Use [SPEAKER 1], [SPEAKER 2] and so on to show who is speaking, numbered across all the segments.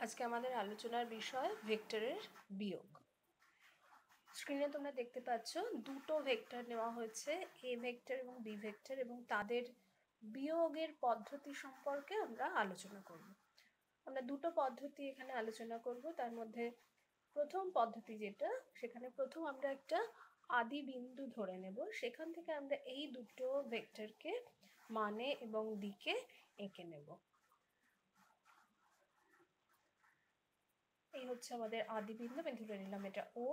[SPEAKER 1] আজকে আমাদের আলোচনার বিষয় ভেক্টরের বিয়োগ। স্ক্রিনে তোমরা দেখতে পাচ্ছ দুটো ভেক্টর নেওয়া হয়েছে, এ ভেক্টর এবং বি ভেক্টর, এবং তাদের বিয়োগের পদ্ধতি সম্পর্কে আমরা আলোচনা করব। আমরা দুটো পদ্ধতি এখানে আলোচনা করব। তার মধ্যে প্রথম পদ্ধতি যেটা, সেখানে প্রথম আমরা একটা আদি বিন্দু ধরে নেব, সেখান থেকে আমরা এই দুটো ভেক্টরকে মানে এবং দিকে এঁকে নেব। এই হচ্ছে আমাদের আদি বিন্দু, আমি ধরে নিলাম এটা ও।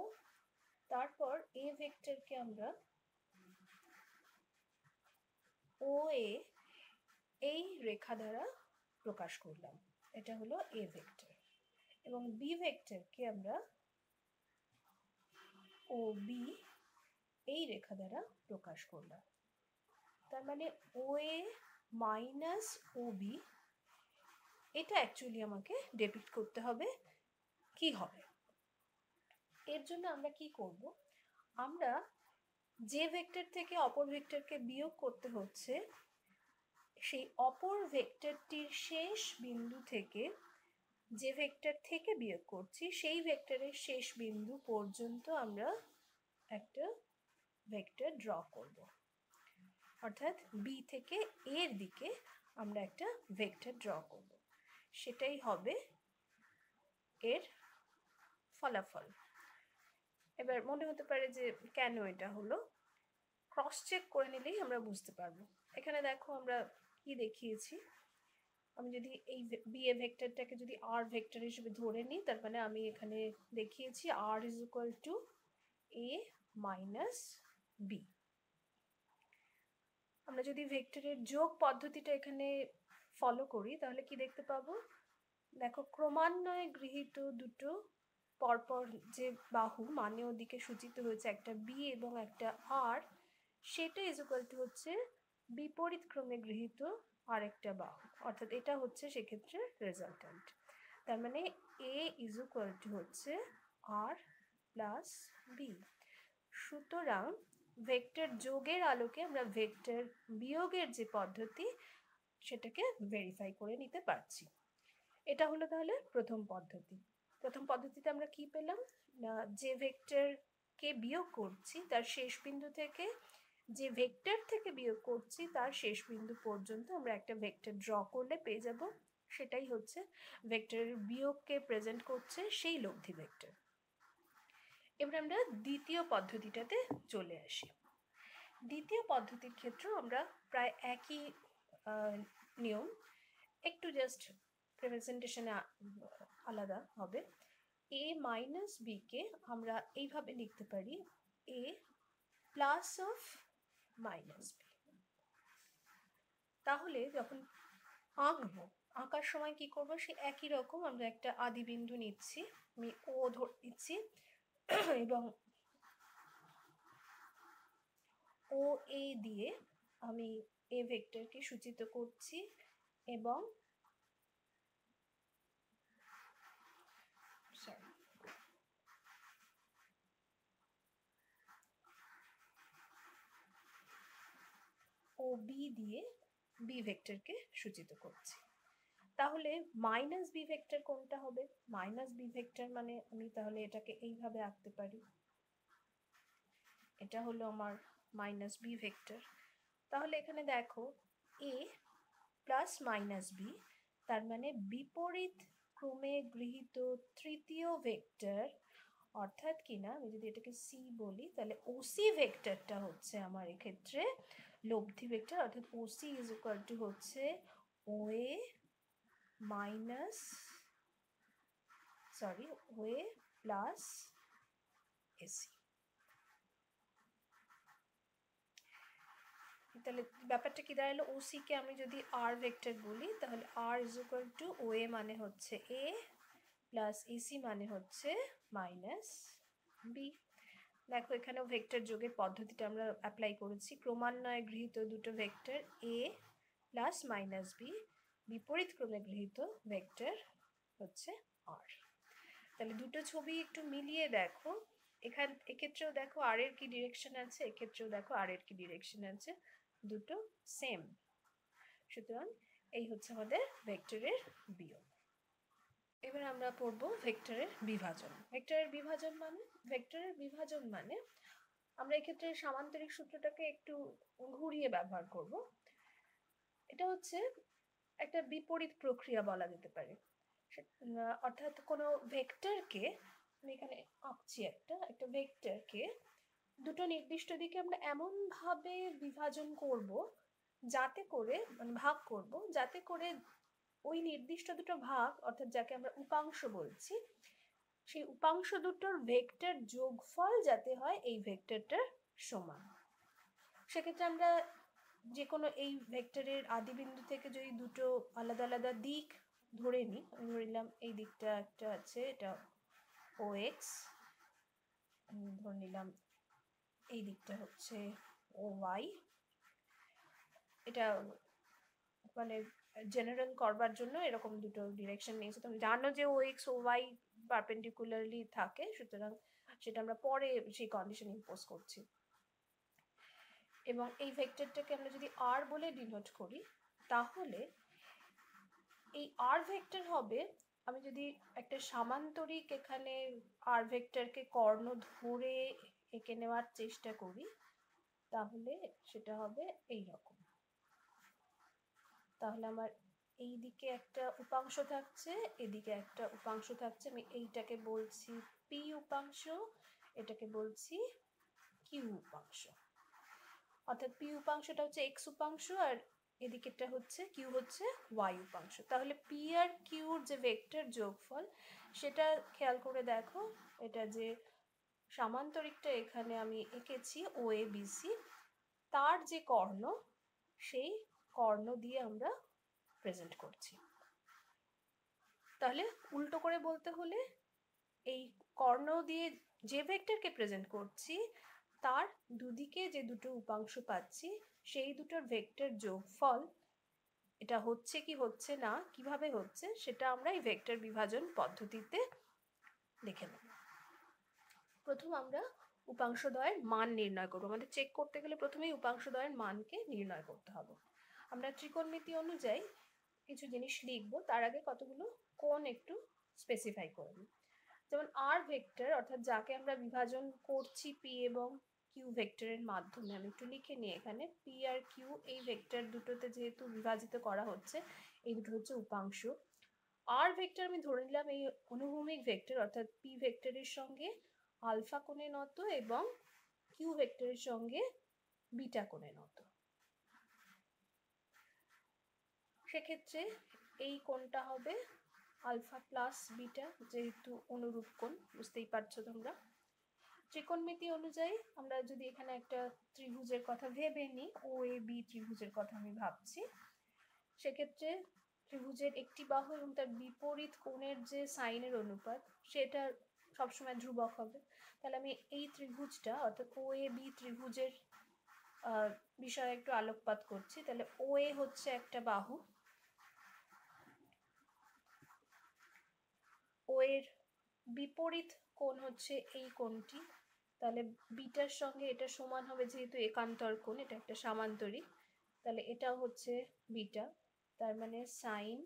[SPEAKER 1] তারপর এ ভেক্টরকে আমরা ও এ এই রেখা দ্বারা প্রকাশ করলাম, এটা হলো এ ভেক্টর। এবং বি ভেক্টরকে আমরা ও বি এই রেখা দ্বারা প্রকাশ করলাম। তার মানে ও এ মাইনাস ও বি, এটা অ্যাকচুয়ালি আমাকে ডেপিক্ট করতে হবে। কি হবে এর জন্য? আমরা কি করব, আমরা যে ভেক্টর থেকে অপর ভেক্টরকে বিয়োগ করতে হচ্ছে, সেই অপর ভেক্টরটির শেষ বিন্দু থেকে যে ভেক্টর থেকে বিয়োগ করছি সেই ভেক্টরের শেষ বিন্দু পর্যন্ত আমরা একটা ভেক্টর ড্র করব। অর্থাৎ বি থেকে এর দিকে আমরা একটা ভেক্টর ড্র করব, সেটাই হবে এর ফলাফল। এবার মনে হতে পারে যে কেন এটা হলো, ক্রস চেক করে নিলেই আমরা বুঝতে পারবো। এখানে দেখো আমরা কি দেখিয়েছি। আমি যদি এই বি এ ভেক্টরটাকে যদি আর ভেক্টর হিসেবে ধরে নিই, তার মানে আমি এখানে দেখিয়েছি R is equal to A minus B. আমরা যদি ভেক্টরের যোগ পদ্ধতিটা এখানে ফলো করি তাহলে কি দেখতে পাবো? দেখো, ক্রমান্বয়ে গৃহীত দুটো পরপর যে বাহু মানে ওদিকে সূচিত হয়েছে, একটা বি এবং একটা আর, সেটা ইজ ইকুয়াল টু হচ্ছে বিপরীত ক্রমে গৃহীত আরেকটা বাহু, অর্থাৎ এটা হচ্ছে সেক্ষেত্রে রেজাল্ট্যান্ট। তার মানে এ ইজ ইকুয়াল টু হচ্ছে আর প্লাস বি। সুতরাং ভেক্টর যোগের আলোকে আমরা ভেক্টর বিয়োগের যে পদ্ধতি সেটাকে ভেরিফাই করে নিতে পারছি। এটা হলো তাহলে প্রথম পদ্ধতি। প্রথম পদ্ধতিতে আমরা কি পেলাম না, যে ভেক্টরকে বিয়োগ করছি তার শেষ বিন্দু থেকে যে ভেক্টর থেকে বিয়োগ করছি তার শেষ বিন্দু পর্যন্ত আমরা একটা ভেক্টর ড্র করলে পেয়ে যাব, সেটাই হচ্ছে ভেক্টরের বিয়োগকে প্রেজেন্ট করছে সেই লব্ধি ভেক্টর। এবার আমরা দ্বিতীয় পদ্ধতিটাতে চলে আসি। দ্বিতীয় পদ্ধতির ক্ষেত্রেও আমরা প্রায় একই নিয়ম, একটু জাস্ট প্রেজেন্টেশনে আলাদা হবে। এ মাইনাস বিকে আমরা এইভাবে লিখতে পারি এ প্লাস অফ মাইনাস বি। তাহলে যখন আঁকবো, আঁকার সময় কি করবো, সে একই রকম আমরা একটা আদি বিন্দু নিচ্ছি, আমি ও ধরে নিচ্ছি এবং ও এ দিয়ে আমি এ ভেক্টরকে সূচিত করছি এবং ও বি দিয়ে বি ভেক্টরকে সূচিত করছি। তাহলে মাইনাস বি ভেক্টর কোনটা হবে? মাইনাস বি ভেক্টর মানে আমি তাহলে এটাকে এইভাবে আঁকতে পারি, এটা হলো আমার মাইনাস বি ভেক্টর। তাহলে এখানে দেখো এ প্লাস মাইনাস বি, তার মানে বিপরীত ক্রমে গৃহীত তৃতীয় ভেক্টর, অর্থাৎ কিনা আমি যদি এটাকে সি বলি তাহলে ওসি ভেক্টরটা হচ্ছে আমার এক্ষেত্রে লব্ধি ভেক্টর, অর্থাৎ ওসি ইজ ইকুয়াল টু হচ্ছে OA minus OA plus AC. তাহলে ব্যাপারটা কি দাঁড়ালো, ওসি কে আমি যদি আর ভেক্টর বলি তাহলে আর ইজ ইকুয়াল টু ওএ মানে হচ্ছে এ প্লাস এসি মানে হচ্ছে মাইনাস বি। দেখো এখানেও ভেক্টর যোগের পদ্ধতিটা আমরা অ্যাপ্লাই করেছি। ক্রমান্বয়ে গৃহীত দুটো ভেক্টর এ প্লাস মাইনাস বি, বিপরীত ক্রমে গৃহীত ভেক্টর হচ্ছে আর। তাহলে দুটো ছবি একটু মিলিয়ে দেখো, এক্ষেত্রেও দেখো আর এর কি ডিরেকশন আছে, এক্ষেত্রেও দেখো আর এর কি ডিরেকশন আছে, দুটো সেম। সুতরাং এই হচ্ছে আমাদের ভেক্টরের বিয়োগ। এবার আমরা পড়ব ভেক্টরের বিভাজন। ভেক্টরের বিভাজন মানে আমরা এক্ষেত্রে সামান্তরিক সূত্রটাকে একটু ঘুরিয়ে ব্যবহার করব। এটা হচ্ছে একটা বিপরীত প্রক্রিয়া বলা যেতে পারে। অর্থাৎ কোনো ভেক্টরকে, আমি এখানে আঁকছি একটা ভেক্টরকে দুটো নির্দিষ্ট দিকে আমরা এমনভাবে বিভাজন করব যাতে করে, মানে ভাগ করব, যাতে করে ওই নির্দিষ্ট দুটো ভাগ, অর্থাৎ যাকে আমরা উপাংশ বলছি, সেই উপাংশ দুটোর ভেক্টর যোগফল যাতে হয় এই ভেক্টরটার সমান। সেক্ষেত্রে আমরা যে কোনো এই ভেক্টরের আদিবিন্দু থেকে যদি দুটো আলাদা আলাদা দিক ধরে নিই, আমি ধরে নিলাম এই দিকটা একটা আছে, এটা OX, ধরে নিলাম এই দিকটা হচ্ছে OY। এটা মানে জেনারেল করবার জন্য এরকম দুটো ডিরেকশন নিয়েছে। তুমি জানো যে OX OY পারপেন্ডিকুলারলি থাকে, সুতরাং সেটা আমরা পরে সেই কন্ডিশন ইম্পোজ করছি। এবং এই ভেক্টরটাকে আমরা যদি r বলে ডিনোট করি, তাহলে এই r ভেক্টর হবে, আমি যদি একটা সামান্তরিক এখানে r ভেক্টরকে কর্ণ ধরে এঁকে নেওয়ার চেষ্টা করি, তাহলে সেটা হবে এই রকম। তাহলে আমার এই দিকে একটা উপাংশ থাকছে, এদিকে একটা উপাংশ থাকছে। আমি এইটাকে বলছি p উপাংশ, এটাকে বলছি q উপাংশ। অর্থাৎ p উপাংশটা হচ্ছে x উপাংশ আর এদিকেরটা হচ্ছে q হচ্ছে y উপাংশ। তাহলে p আর q এর যে ভেক্টর যোগফল, সেটা খেয়াল করে দেখো, এটা যে সামান্তরিকটা এখানে আমি এঁকেছি OABC, তার যে কর্ণ, সেই কর্ণ দিয়ে আমরা প্রেজেন্ট করছি। তাহলে উল্টো করে বলতে হলে, এই কর্ণ দিয়ে যে ভেক্টরকে প্রেজেন্ট করছি তার দুদিকে যে দুটো উপাংশ পাচ্ছি, সেই দুটোর ভেক্টর যোগফল এটা হচ্ছে কি হচ্ছে না, কিভাবে হচ্ছে, সেটা আমরা এই ভেক্টর বিভাজন পদ্ধতিতে লিখে নেব। প্রথম আমরা উপাংশদ্বয়ের মান নির্ণয় করব। আমাদের চেক করতে গেলে প্রথমেই উপাংশদ্বয়ের মানকে নির্ণয় করতে হবে। আমরা ত্রিকোণমিতি অনুযায়ী কিছু জিনিস লিখব, তার আগে কতগুলো কোণ একটু স্পেসিফাই করে নিই। যেমন r ভেক্টর, অর্থাৎ যাকে আমরা বিভাজন করছি p এবং q ভেক্টরের মাধ্যমে, আমি একটু লিখে নিই এখানে, p আর q এই ভেক্টর দুটোতে যেহেতু বিভাজিত করা হচ্ছে, এই দুটো হচ্ছে উপাংশ। r ভেক্টর আমি ধরে নিলাম এই অনুভূমিক ভেক্টর, অর্থাৎ p ভেক্টরের সঙ্গে আলফা কোণে নত এবং q ভেক্টরের সঙ্গে বিটা কোণে নত। সেক্ষেত্রে এই কোণটা হবে আলফা প্লাস বিটা, যেহেতু অনুরূপ কোণ, বুঝতেই পারছো তোমরা। ত্রিকোণমিতি অনুযায়ী আমরা যদি এখানে একটা ত্রিভুজের কথা ভেবে নিই, OAB ত্রিভুজের কথা আমি ভাবছি, সেক্ষেত্রে ত্রিভুজের একটি বাহু এবং তার বিপরীত কোণের যে সাইনের অনুপাত, সেটা সবসময় ধ্রুবক হবে। তাহলে আমি এই ত্রিভুজটা, অর্থাৎ OAB ত্রিভুজের বিষয়ে একটু আলোকপাত করছি। তাহলে OA হচ্ছে একটা বাহু, ও এর বিপরীত কোণ হচ্ছে এই কোণটি, তাহলে বিটার সঙ্গে এটা সমান হবে, যেহেতু একান্তর কোণ, এটা একটা সামান্তরিক, তাহলে এটাও হচ্ছে বিটা। তার মানে sine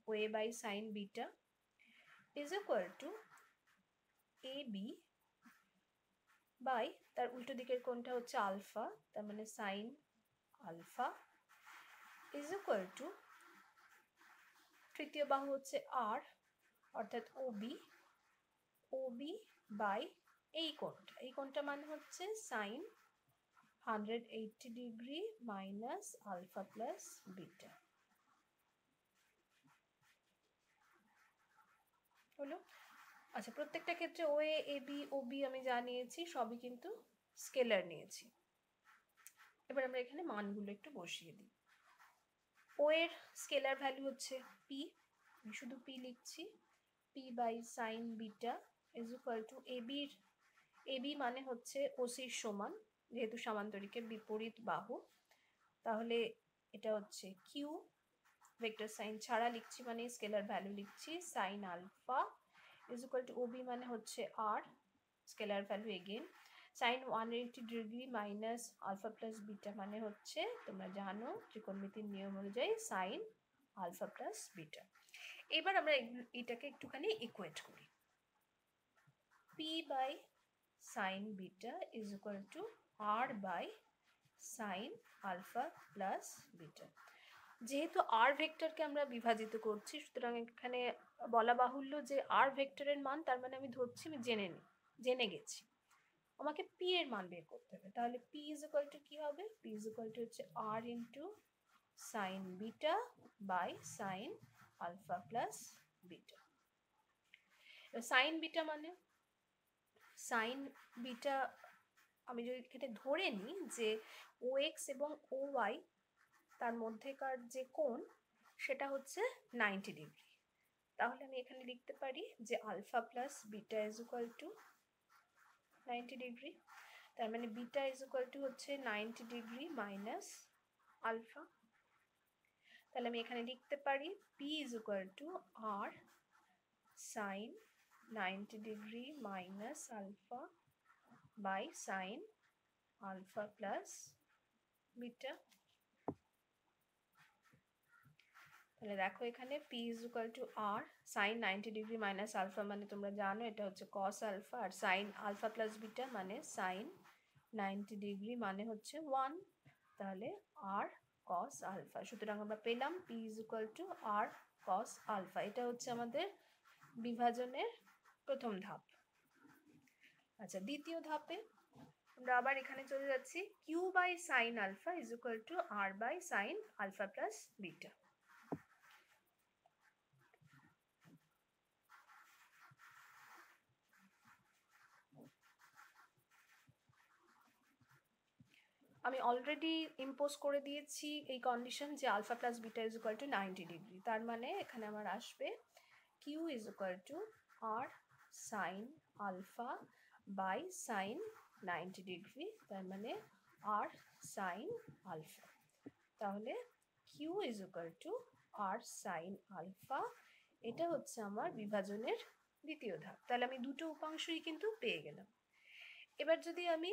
[SPEAKER 1] way by sine beta is equal to AB by তার উল্টো দিকের কোণটা হচ্ছে আলফা, তার মানে sine alpha is equal to তৃতীয় বাহু হচ্ছে R, অর্থাৎ OB বাই এই কোণটা মানে হচ্ছে sine 180 degree minus alpha plus beta. হলো? আচ্ছা, প্রত্যেকটা ক্ষেত্রে OA AB OB আমি যা নিয়েছি সবই কিন্তু স্কেলার নিয়েছি। এবার আমরা এখানে মানগুলো একটু বসিয়ে দিই। O এর স্কেলার ভ্যালু হচ্ছে P, আমি শুধু P লিখছি, P by sine beta is equal to AB মানে হচ্ছে OCর সমান, যেহেতু সামান্তরিকের বিপরীত বাহু, তাহলে এটা হচ্ছে Q, ভেক্টর সাইন ছাড়া লিখছি মানে স্কেলার ভ্যালু লিখছি, sine alpha is equal to OB মানে হচ্ছে R, scalar value again, sine 180 degree minus alpha plus beta মানে হচ্ছে, তোমরা জানো ত্রিকোণমিতির নিয়ম অনুযায়ী, সাইন আলফা প্লাস বিটা। এবার আমরা এটাকে একটুখানি ইকুয়েট করি। p by sine beta is equal to r by sine alpha plus beta. যেহেতু r ভেক্টরকে আমরা বিভাজিত করছি, সুতরাং এখানে বলা বাহুল্য যে r ভেক্টরের মান, তার মানে আমি ধরছি আমি জেনে গেছি, আমাকে p এর মান বের করতে হবে। তাহলে p ইজ ইকুয়াল টু কি হবে? p ইজ ইকুয়াল টু হচ্ছে r into sine beta by sine alpha plus beta. Sine beta মানে সাইন বিটা আমি যদি এখানে ধরে নিই যে OX এবং OY তার মধ্যেকার যে কোণ সেটা হচ্ছে 90 ডিগ্রি, তাহলে আমি এখানে লিখতে পারি যে alpha plus beta is equal to 90 degree. তার মানে বিটা ইজ ইকুয়াল টু হচ্ছে 90 ডিগ্রি মাইনাস আলফা। তাহলে আমি এখানে লিখতে পারি p is equal to r sine 90 degree minus alpha by sine alpha plus beta. তাহলে দেখো এখানে p is equal to r sine 90 degree minus alpha মানে তোমরা জানো এটা হচ্ছে cos আলফা, আর সাইন আলফা প্লাস বিটা মানে সাইন 90 ডিগ্রি মানে হচ্ছে 1, তাহলে r cos আলফা। সুতরাং আমরা পেলাম p is equal to r cos alpha. এটা হচ্ছে আমাদের বিভাজনের প্রথম ধাপ। আচ্ছা, দ্বিতীয় ধাপে আমরা আবার এখানে চলে যাচ্ছি, q by sine alpha is equal to r by sine alpha plus beta. আমি অলরেডি ইম্পোজ করে দিয়েছি এই কন্ডিশন যে alpha plus beta is equal to 90 degree. তার মানে এখানে আমার আসবে Q is equal to R sine alpha by sine 90 degree, তার মানে আর সাইন আলফা। তাহলে Q is equal to R sine alpha, এটা হচ্ছে আমার বিভাজনের দ্বিতীয় ধাপ। তাহলে আমি দুটো উপাংশই কিন্তু পেয়ে গেলাম। এবার যদি আমি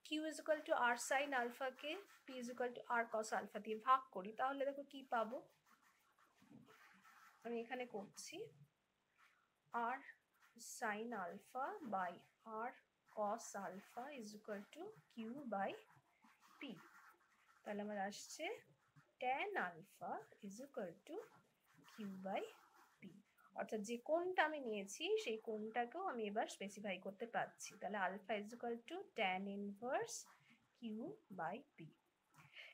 [SPEAKER 1] Q is equal to R sine আলফাকে P is equal to R cos alpha দিয়ে ভাগ করি, তাহলে দেখো কি পাবো। আমি এখানে করছি R sine alpha by R cos alpha is equal to Q by P. তাহলে আমার আসছে tan alpha is equal to Q by P. অর্থাৎ যে কোণটা আমি নিয়েছি সেই কোণটাকেও আমি এবার স্পেসিফাই করতে পারছি। তাহলে alpha is equal to tan inverse Q by P.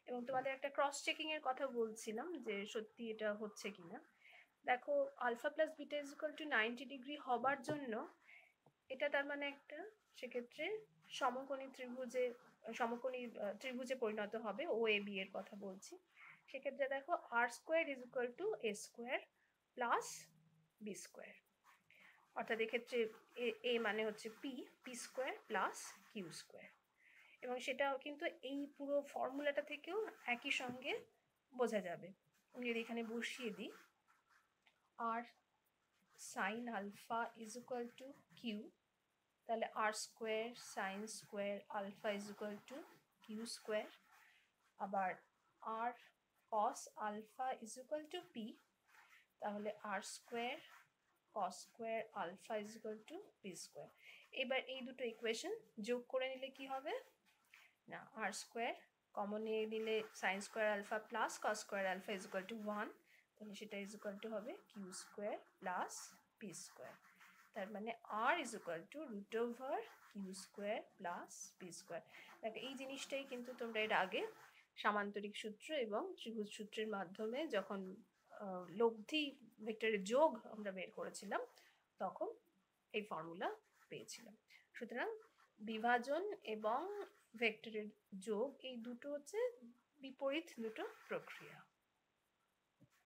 [SPEAKER 1] এবং তোমাদের একটা ক্রস চেকিং এর কথা বলছিলাম যে সত্যি এটা হচ্ছে কিনা। দেখো alpha plus beta is equal to 90 degree হবার জন্য এটা তার মানে একটা সেক্ষেত্রে সমকোণী ত্রিভুজে পরিণত হবে, ও এ বি এর কথা বলছি। সেক্ষেত্রে দেখো R square is equal to A square plus B square, অর্থাৎ এক্ষেত্রে এ মানে হচ্ছে P square plus Q square. এবং সেটা কিন্তু এই পুরো ফর্মুলাটা থেকেও একই সঙ্গে বোঝা যাবে। আমি যদি এখানে বসিয়ে দিই R sine alpha is equal to Q, তাহলে R square sine square alpha is equal to Q square. আবার R cos alpha is equal to P, তাহলে R square cos square alpha is equal to P square. এবার এই দুটো equation যোগ করে নিলে কি হবে না, আর স্কোয়ার কমন নিয়ে নিলে sine square alpha plus cos square alpha is equal to 1, তাহলে সেটা ইজ ইকুয়াল টু হবে Q square plus P square. তার মানে R is equal to root over Q square plus P square. দেখো এই জিনিসটাই কিন্তু তোমরা এর আগে সামান্তরিক সূত্র এবং ত্রিভুজ সূত্রের মাধ্যমে যখন লব্ধি ভেক্টরের যোগ আমরা বের করেছিলাম তখন এই ফর্মুলা পেয়েছিলাম। সুতরাং বিভাজন এবং ভেক্টরের যোগ এই দুটো হচ্ছে বিপরীত দুটো প্রক্রিয়া।